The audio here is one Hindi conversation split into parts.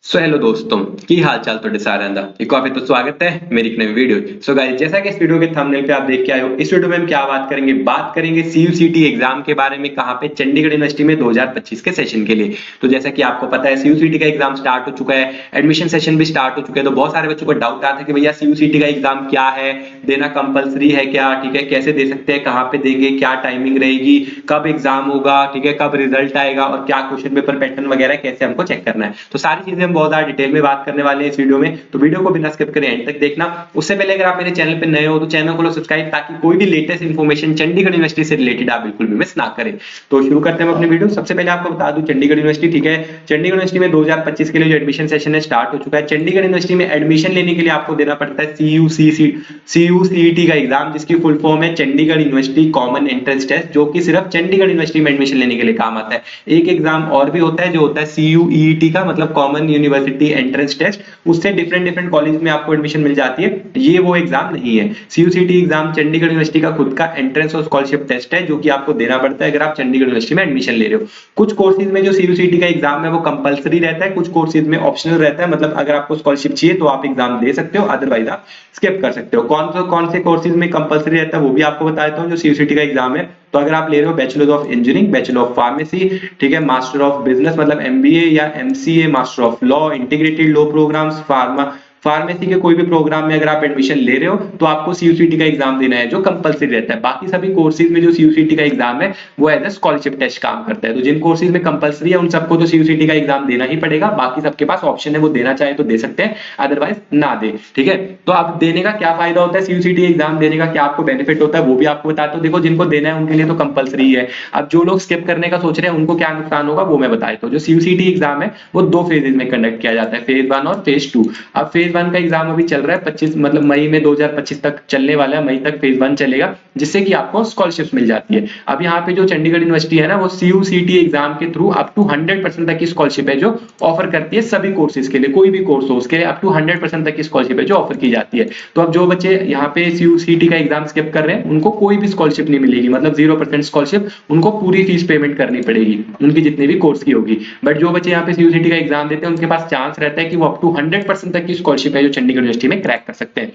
सो हेलो दोस्तों की हाल चाल तो सारे एक काफी तो स्वागत है मेरी एक नई वीडियो। सो गाइस, जैसा कि इस वीडियो के थंबनेल पे आप देख के आए हो, इस वीडियो में हम क्या बात करेंगे सीयूसीटी एग्जाम के बारे में, कहाँ पे चंडीगढ़ यूनिवर्सिटी में 2025 के सेशन के लिए। तो जैसा कि आपको पता है सीयूसीटी का एग्जाम स्टार्ट हो चुका है, एडमिशन सेशन भी स्टार्ट हो चुके हैं। तो बहुत सारे बच्चों को डाउट आता है कि भैया सीयूसीटी का एग्जाम क्या है, देना कंपलसरी है क्या, ठीक है, कैसे दे सकते हैं, कहाँ पे देंगे, क्या टाइमिंग रहेगी, कब एग्जाम होगा, ठीक है, कब रिजल्ट आएगा और क्या क्वेश्चन पेपर पैटर्न वगैरह कैसे हमको चेक करना है। तो सारी चीजें हम बहुत ज्यादा डिटेल में बात करने वाले हैं इस वीडियो में, तो वीडियो को बिना स्किप करे एंड तक देखना। उससे पहले अगर आप मेरे चैनल पे नए हो तो चैनल को लो सब्सक्राइब, ताकि कोई भी लेटेस्ट इंफॉर्मेशन चंडीगढ़ यूनिवर्सिटी से रिलेटेड आप बिल्कुल भी मिस ना करें। तो शुरू करते हैं अपनी वीडियो। सबसे पहले आपको बता दूं चंडीगढ़ यूनिवर्सिटी, ठीक है, चंडीगढ़ यूनिवर्सिटी में 2025 के लिए जो एडमिशन सेशन है स्टार्ट हो चुका है। चंडीगढ़ यूनिवर्सिटी में एडमिशन लेने के लिए आपको देना पड़ता है सीयूसीटी का एग्जाम, जिसकी फुल फॉर्म है Chandigarh university common entrance test, जो कि सिर्फ चंडीगढ़ यूनिवर्सिटी में एडमिशन लेने के लिए काम आता है। एक एग्जाम और भी होता है जो होता है सीयूईटी का, मतलब कॉमन यूनिवर्सिटी एंट्रेंस टेस्ट, उससे डिफरेंट कॉलेज में आपको एडमिशन मिल जाती है। ये वो एग्जाम नहीं है। सीयूसीटी एग्जाम चंडीगढ़ यूनिवर्सिटी का खुद का एंट्रेंस और स्कॉलरशिप टेस्ट है, जो कि आपको देना पड़ता है अगर आप चंडीगढ़ यूनिवर्सिटी में एडमिशन ले रहे हो। कुछ कोर्सेज में जो सीयूसीटी का एग्जाम है वो कंपलसरी रहता है, कुछ कोर्सेज में ऑप्शनल रहता है, मतलब अगर आपको स्कॉलरशिप चाहिए तो आप एग्जाम दे सकते हो, अदरवाइज आप स्किप कर सकते हो। कौन से कोर्सेज में कंपलसरी रहता है वो भी आपको बता देता हूँ। जो सीयूसीटी का एग्जाम है, तो अगर आप ले रहे हो bachelor of engineering, bachelor of pharmacy, ठीक है, मास्टर ऑफ बिजनेस मतलब एमबीए या MCA, master of law, integrated law programmes, pharmacy के कोई भी प्रोग्राम में अगर आप एडमिशन ले रहे हो तो आपको सीयूसीटी का एग्जाम देना है, जो कंपलसरी रहता है। बाकी सभी कोर्सेज में जो सीयूसीटी का एग्जाम है वो एज ए स्कॉलरशिप टेस्ट काम करता है। तो जिन कोर्सेज में कंपलसरी है उन सबको तो सीयूसीटी का एग्जाम देना ही पड़ेगा। बाकी सबके पास ऑप्शन है, वो देना चाहे तो दे सकते हैं, अदरवाइज ना दे, ठीक है। तो आप देने का क्या फायदा होता है, सीयूसीटी एग्जाम देने का क्या आपको बेनिफिट होता है वो भी आपको बताता हूं। देखो, जिनको देना है उनके लिए तो कंपलसरी है। अब जो लोग स्किप करने का सोच रहे हैं उनको क्या नुकसान होगा वो मैं बता देता हूं। जो सीयूसीटी एग्जाम है वो दो फेजेज में कंडक्ट किया जाता है, फेज 1 और फेज 2। अब फेज 1 का एग्जाम अभी चल रहा है 25, मतलब मई में 2025 तक चलने वाला है। मई तक फेज 1 चलेगा, जिससे कि आपको स्कॉलरशिप मिल जाती है। अब यहाँ पे जो चंडीगढ़ यूनिवर्सिटी है ना, वो सीयूसीटी एग्जाम के थ्रू अप टू 100% तक की स्कॉलरशिप है जो ऑफर करती है सभी कोर्सेज के लिए। कोई भी कोर्स हो उसके लिए अप टू 100% तक की स्कॉलरशिप है जो ऑफर की जाती है। तो अब जो बच्चे यहाँ पे सीयूसीटी का एग्जाम स्किप कर रहे हैं उनको कोई भी स्कॉलरशिप नहीं मिलेगी, मतलब 0% स्कॉलरशिप, उनको पूरी फीस पेमेंट करनी पड़ेगी उनकी जितनी भी कोर्स की होगी। बट जो बच्चे यहाँ पे सीयूसीटी का एग्जाम देते हैं उनके पास चांस रहता है कि वो अप टू 100% तक की स्कॉलरशिप है जो चंडीगढ़ यूनिवर्सिटी में क्रैक कर सकते हैं।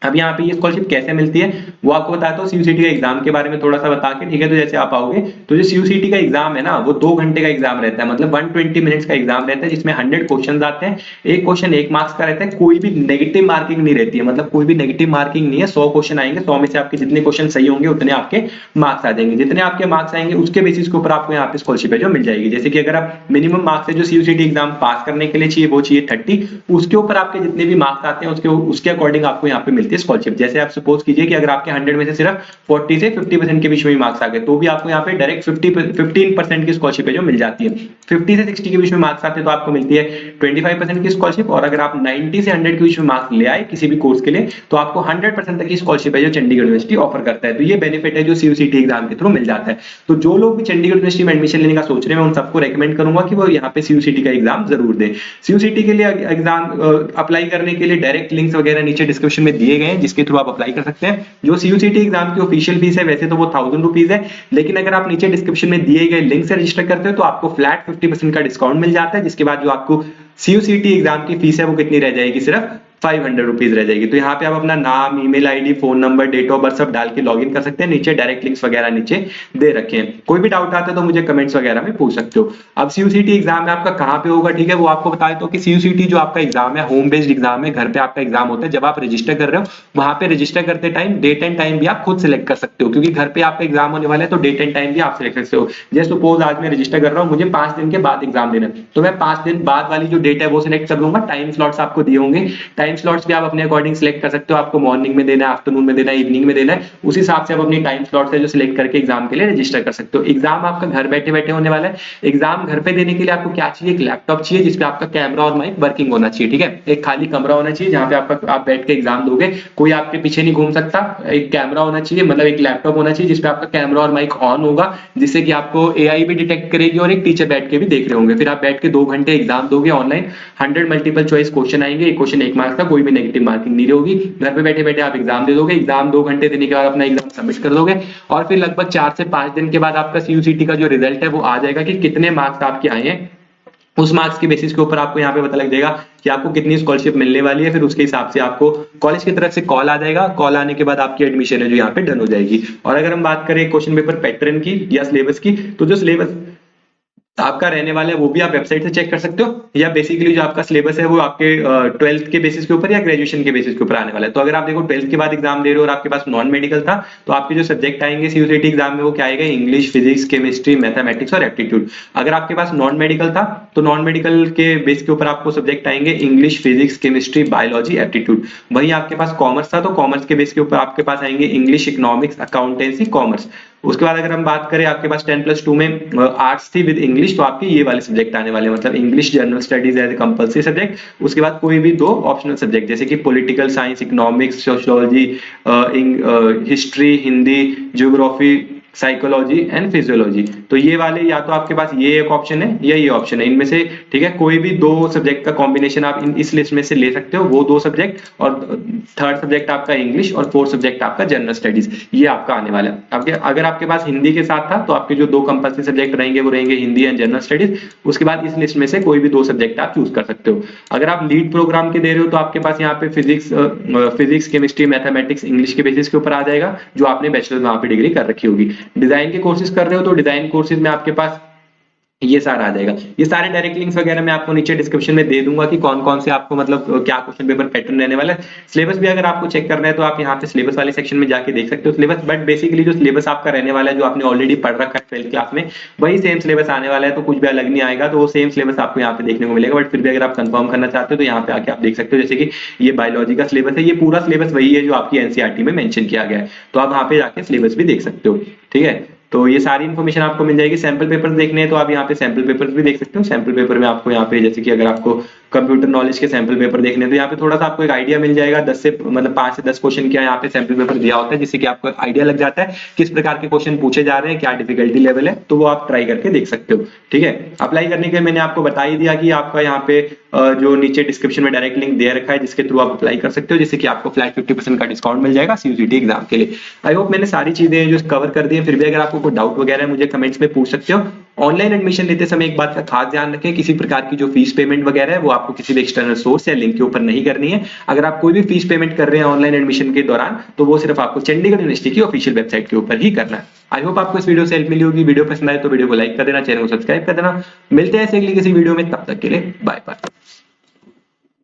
अब यहाँ पे ये स्कॉलरशिप कैसे मिलती है वो आपको बताता हूँ। सीयूसीटी का एग्जाम के बारे में थोड़ा सा बता के, ठीक है। तो जैसे आप आओगे तो जो सीयूसीटी का एग्जाम है ना, वो 2 घंटे का एग्जाम रहता है, मतलब 120 मिनट्स का एग्जाम रहता है, जिसमें 100 क्वेश्चन आते हैं। एक क्वेश्चन 1 मार्क्स का रहता है, कोई भी नेगेटिव मार्किंग नहीं रहती है, मतलब कोई भी नेगेटिव मार्किंग नहीं है। 100 क्वेश्चन आएंगे, 100 में से आपके जितने क्वेश्चन सही होंगे उतने आपके मार्क्स आ जाएंगे। जितने आपके मार्क्स आएंगे उसके बेसिस के ऊपर आपको यहाँ पे स्कॉलरशिप है जो मिल जाएगी। जैसे कि अगर आप मिनिमम मार्क्स है जो सीयूसीटी एग्जाम पास करने के लिए चाहिए वो चाहिए 30, उसके ऊपर आपके जितने भी मार्क्स आते हैं उसके अकॉर्डिंग आपको यहाँ पे मिलती है स्कॉलरशिप। जैसे सपोज कीजिए कि अगर आपके 100 में से सिर्फ 40 से 50% के बीच में मार्क्स आ गए, तो भी आपको यहाँ पे डायरेक्ट 15% की स्कॉलरशिप है जो मिल जाती है। 50 से 60 के बीच में मार्क्स आते हैं तो आपको मिलती है 25% की स्कॉलरशिप। और अगर आप 90 से 100 के बीच में मार्क्स ले आए किसी भी कोर्स के लिए तो आपको 100% तक की स्कॉलरशिप है जो चंडीगढ़ यूनिवर्सिटी ऑफर करता है। तो ये बेनिफिट है जो सीयूसीटी एग्जाम के थ्रू मिल जाता है। तो जो लोग भी चंडीगढ़ यूनिवर्सिटी में एडमिशन लेने का सोच रहे हैं उन सबको रेकमेंड करूंगा कि वो यहाँ पे सीयूसीटी का एग्जाम जरूर दें। सीयूसीटी के लिए एग्जाम अप्लाई करने के लिए डायरेक्ट लिंक्स वगैरह नीचे डिस्क्रिप्शन में दिए गए हैं, जिसके थ्रू आप अप्लाई कर सकते हैं। जो सीयूसीटी एग्जाम की ऑफिशियल फीस है वैसे तो वो 1000 रुपीज है, लेकिन अगर आप नीचे डिस्क्रिप्शन में दिए गए लिंक से रजिस्टर करते हो तो आपको फ्लैट 50% का डिस्काउंट मिल जाता है, जिसके बाद जो आपको सीयूसीटी एग्जाम की फीस है वो कितनी रह जाएगी, सिर्फ 500 रुपीज रह जाएगी। तो यहाँ पे आप अपना नाम, email ID, phone number, date of birth सब डाल के लॉगिन कर सकते हैं। नीचे डायरेक्ट लिंक्स वगैरह नीचे दे रखे हैं। कोई भी डाउट आता है तो मुझे कमेंट्स वगैरह में पूछ सकते हो। अब सीयूसीटी एग्जाम है आपका कहाँ पे होगा, ठीक है, वो आपको बता देता हूँ कि सीयूसीटी जो आपका एग्जाम है होम बेस्ड एग्जाम है, घर पे आपका एग्जाम होता है। जब आप रजिस्टर कर रहे हो वहां पे रजिस्टर करते टाइम डेट एंड टाइम भी आप खुद सिलेक्ट कर सकते हो, क्योंकि घर पे आपका एग्जाम होने वाला है तो डेट एंड टाइम भी आप सिलेक्ट कर सकते हो। जैसे सपोज आज मैं रजिस्टर कर रहा हूँ, मुझे 5 दिन के बाद एग्जाम देना है, तो मैं 5 दिन बाद वाली जो डेट है वो सिलेक्ट कर लूंगा। टाइम स्लॉट्स आपको दिए होंगे, टाइम स्लॉट्स भी आप अपने अकॉर्डिंग सिलेक्ट कर सकते हो। आपको मॉर्निंग में देना है, आफ्टरनून में देना है, इवनिंग में देना है, उस हिसाब से आप अपनी टाइम स्लॉट है जो सिलेक्ट करके एग्जाम के लिए रजिस्टर कर सकते हो। एग्जाम आपका घर बैठे बैठे होने वाला है। एग्जाम घर पे देने के लिए आपको क्या चाहिए, एक लैपटॉप चाहिए जिसपे आपका कैमरा और माइक वर्किंग होना चाहिए, ठीक है। एक खाली कमरा होना चाहिए जहां पे आप बैठ के एग्जाम दोगे, कोई आपके पीछे नहीं घूम सकता। एक कैमरा होना चाहिए, मतलब एक लैपटॉप होना चाहिए जिसपे आपका कैमरा और माइक ऑन होगा, जिससे कि आपको एआई भी डिटेक्ट करेगी और एक टीचर बैठ के भी देख रहे होंगे। फिर आप बैठ के 2 घंटे एग्जाम दोगे ऑनलाइन। 100 मल्टीपल चॉइस क्वेश्चन आएंगे, एक क्वेश्चन 1 मार्क्स का, कोई भी नेगेटिव मार्किंग नहीं होगी। घर पे बैठे बैठे आप एग्जाम दे दोगे। एग्जाम 2 घंटे देने के बाद अपना एग्जाम सबमिट कर दोगे और फिर लगभग 4 से 5 दिन के बाद आपका सीयूसीटी का जो रिजल्ट है वो आ जाएगा कि कितने मार्क्स आपके आए हैं उस मार्क्स के बेसिस के ऊपर आपको यहाँ पे पता लग जाएगा कि आपको कितनी स्कॉलरशिप मिलने वाली है। फिर उसके हिसाब से आपको कॉलेज की तरफ से कॉल आ जाएगा, कॉल आने के बाद आपकी एडमिशन है जो यहाँ पे डन हो जाएगी। और अगर हम बात करें क्वेश्चन पेपर पैटर्न की या सिलेबस की, तो जो सिलेबस आपका रहने वाला है वो भी आप वेबसाइट से चेक कर सकते हो, या बेसिकली जो आपका सिलेबस है वो आपके 12th के बेसिस के ऊपर या ग्रेजुएशन के बेसिस के ऊपर आने वाला है। तो अगर आप देखो 12th के बाद एग्जाम दे रहे हो और आपके पास नॉन मेडिकल था, तो आपके जो सब्जेक्ट आएंगे सीयूसीटी एग्जाम में वो क्या आएगा, इंग्लिश, फिजिक्स, केमिस्ट्री, मैथमेटिक्स और एप्टीट्यूड। अगर आपके पास नॉन मेडिकल था तो नॉन मेडिकल के बेस के ऊपर आपको सब्जेक्ट आएंगे English, physics, chemistry, biology, aptitude. वहीं आपके पास कॉमर्स था तो कॉमर्स के बेस के ऊपर आपके पास आएंगे इंग्लिश, इकोनॉमिक्स, अकाउंटेंसी, कॉमर्स। उसके बाद अगर हम बात करें आपके पास 10+2 में आर्ट्स थी विद इंग्लिश, तो आपके ये वाले सब्जेक्ट आने वाले हैं, मतलब English, general studies as a compulsory subject. उसके बाद कोई भी 2 ऑप्शनल सब्जेक्ट जैसे कि political science, economics, sociology, history, Hindi, geography, psychology and physiology. तो ये वाले या तो आपके पास ये एक ऑप्शन है या ये ऑप्शन है, इनमें से ठीक है कोई भी 2 सब्जेक्ट का कॉम्बिनेशन आप इस लिस्ट में से ले सकते हो, वो 2 सब्जेक्ट, और 3rd सब्जेक्ट आपका इंग्लिश और 4th सब्जेक्ट आपका जनरल स्टडीज, ये आपका आने वाला है। आपके अगर आपके पास हिंदी के साथ था तो आपके जो 2 कंपल्सरी सब्जेक्ट रहेंगे वो रहेंगे हिंदी एंड जनरल स्टडीज। उसके बाद इस लिस्ट में से कोई भी 2 सब्जेक्ट आप चूज कर सकते हो। अगर आप लीड प्रोग्राम के दे रहे हो तो आपके पास यहाँ पे फिजिक्स, केमिस्ट्री, मैथमेटिक्स, इंग्लिश के बेसिस के ऊपर आ जाएगा जो आपने बैचलर वहां पे डिग्री कर रखी होगी। डिजाइन के कोर्सेज कर रहे हो तो डिजाइन कोर्सेज में आपके पास ये सारा आ जाएगा। ये सारे डायरेक्ट लिंक्स वगैरह मैं आपको नीचे डिस्क्रिप्शन में दे दूंगा कि कौन कौन से आपको मतलब क्या क्वेश्चन पेपर पैटर्न रहने वाला है। सिलेबस भी अगर आपको चेक करना है तो आप यहाँ पे सिलेबस वाले सेक्शन में जाके देख सकते हो सिलेबस। बट बेसिकली जो सिलेबस आपका रहने वाला है जो आपने ऑलरेडी पढ़ रखा है 12th क्लास में, वही सेम सिलेबस आने वाला है, तो कुछ भी अलग नहीं आएगा। तो वो सेम सिलेबस आपको यहाँ पे देखने को मिलेगा। बट फिर भी अगर आप कंफर्म करना चाहते हो तो यहाँ पे आके आप देख सकते हो, जैसे कि ये बायोलॉजी का सिलेबस है, ये पूरा सिलेबस वही है जो आपकी एनसीईआरटी में मेंशन किया गया है। तो आप वहाँ पे जाके सिलेबस भी देख सकते हो, ठीक है। तो ये सारी इन्फॉर्मेशन आपको मिल जाएगी। सैंपल पेपर्स देखने हैं तो आप यहाँ पे सैंपल पेपर्स भी देख सकते हो। सैंपल पेपर में आपको यहाँ पे जैसे कि अगर आपको कंप्यूटर नॉलेज के सैंपल पेपर देखने हैं तो यहाँ पे थोड़ा सा आपको एक आइडिया मिल जाएगा। 5 से 10 क्वेश्चन क्या यहाँ पे सैंपल पेपर दिया होता है, जिससे कि आपको आइडिया लग जाता है किस प्रकार के क्वेश्चन पूछे जा रहे हैं, क्या डिफिकल्टी लेवल है, तो वो आप ट्राई करके देख सकते हो, ठीक है। अप्लाई करने के मैंने आपको बता ही दिया कि आपका यहाँ पे जो नीचे डिस्क्रिप्शन में डायरेक्ट लिंक दे रखा है जिसके थ्रू आप अप्लाई कर सकते हो, जिससे कि आपको फ्लैट 50% का डिस्काउंट मिल जाएगा सीयूसीटी एग्जाम के लिए। आई होप मैंने सारी चीजें जो कवर कर दी है। फिर भी अगर आपको कोई डाउट वगैरह है मुझे कमेंट्स में पूछ सकते हो। ऑनलाइन एडमिशन लेते समय एक बात का खास ध्यान रखें, किसी प्रकार की जो फीस पेमेंट वगैरह है वो आपको किसी भी एक्सटर्नल सोर्स या लिंक के ऊपर नहीं करनी है। अगर आप कोई भी फीस पेमेंट कर रहे हैं ऑनलाइन एडमिशन के दौरान तो वो सिर्फ आपको चंडीगढ़ यूनिवर्सिटी की ऑफिशियल वेबसाइट के ऊपर ही करना है। आई होप आपको इस वीडियो से हेल्प मिली होगी। वीडियो पसंद आए तो वीडियो को लाइक कर देना, चैनल को सब्सक्राइब कर देना। मिलते हैं ऐसे किसी वीडियो में, तब तक के लिए बाय बाय।